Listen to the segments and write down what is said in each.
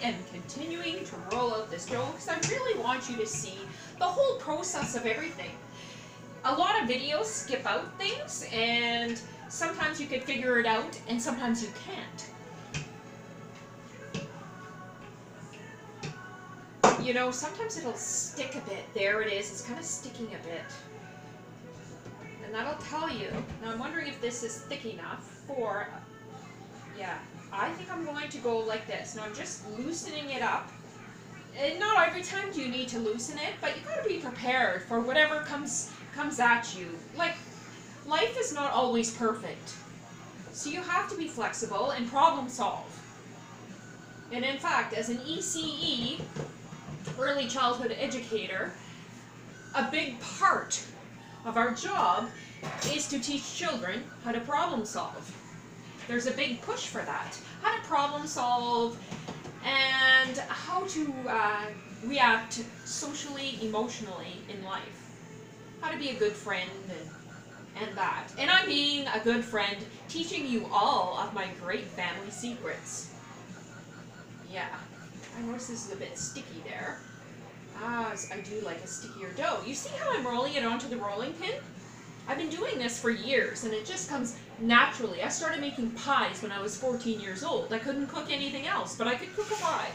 am continuing to roll out this dough because I really want you to see the whole process of everything. A lot of videos skip out things, and sometimes you can figure it out and sometimes you can't. You know, sometimes it'll stick a bit. There it is. It's kind of sticking a bit. And that'll tell you. Now I'm wondering if this is thick enough for, yeah, I think I'm going to go like this. Now I'm just loosening it up. And not every time do you need to loosen it, but you gotta be prepared for whatever comes at you. Like, life is not always perfect. So you have to be flexible and problem solve. And in fact, as an ECE, early childhood educator, a big part of our job is to teach children how to problem solve. There's a big push for that. How to problem solve and how to react socially, emotionally in life. How to be a good friend and that. And I'm being a good friend, teaching you all of my great family secrets. Yeah, I notice this is a bit sticky there. I do like a stickier dough. You see how I'm rolling it onto the rolling pin? I've been doing this for years and it just comes naturally. I started making pies when I was 14 years old. I couldn't cook anything else, but I could cook a pie.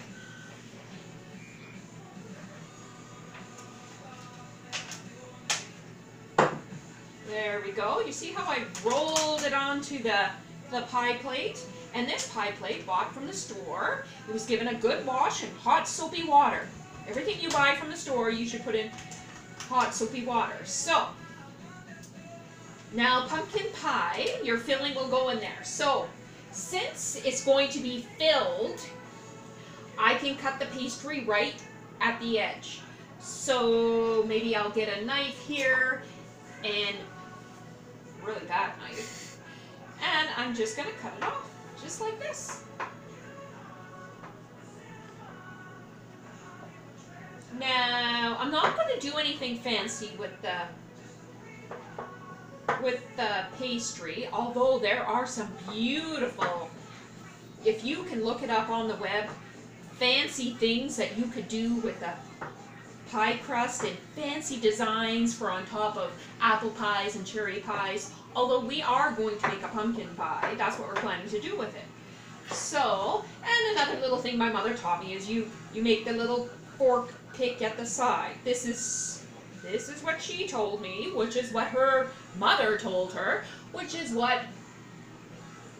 There we go. You see how I rolled it onto the pie plate? And this pie plate, bought from the store, it was given a good wash in hot soapy water. Everything you buy from the store, you should put in hot soapy water. So, now pumpkin pie, your filling will go in there. So, since it's going to be filled, I can cut the pastry right at the edge. So, maybe I'll get a knife here, and really bad knife. And I'm just going to cut it off, just like this. Now, I'm not going to do anything fancy with the pastry, although there are some beautiful, if you can look it up on the web, fancy things that you could do with the pie crust and fancy designs for on top of apple pies and cherry pies, although we are going to make a pumpkin pie. That's what we're planning to do with it. So, and another little thing my mother taught me is you make the little fork pick at the side. This is what she told me, which is what her mother told her, which is what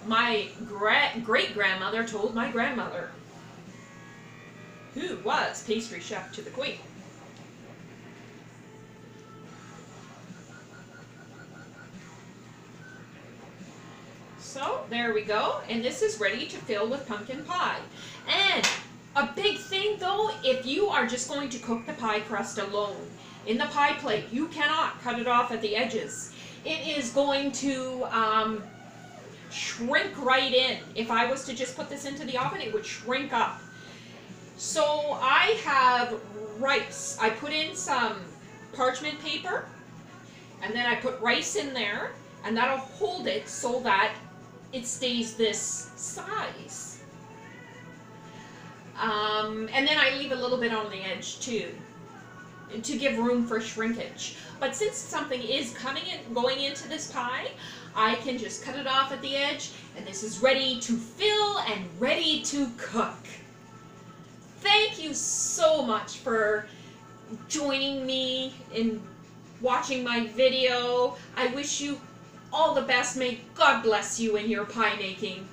my great-grandmother told my grandmother, who was pastry chef to the Queen. So, there we go, and this is ready to fill with pumpkin pie. And a big thing though, if you are just going to cook the pie crust alone in the pie plate, you cannot cut it off at the edges. It is going to shrink right in. If I was to just put this into the oven, it would shrink up. So I have rice. I put in some parchment paper, and then I put rice in there, and that'll hold it so that it stays this size. And then I leave a little bit on the edge too, to give room for shrinkage. But since something is going into this pie, I can just cut it off at the edge, and this is ready to fill and ready to cook. Thank you so much for joining me in watching my video. I wish you all the best. May God bless you in your pie making.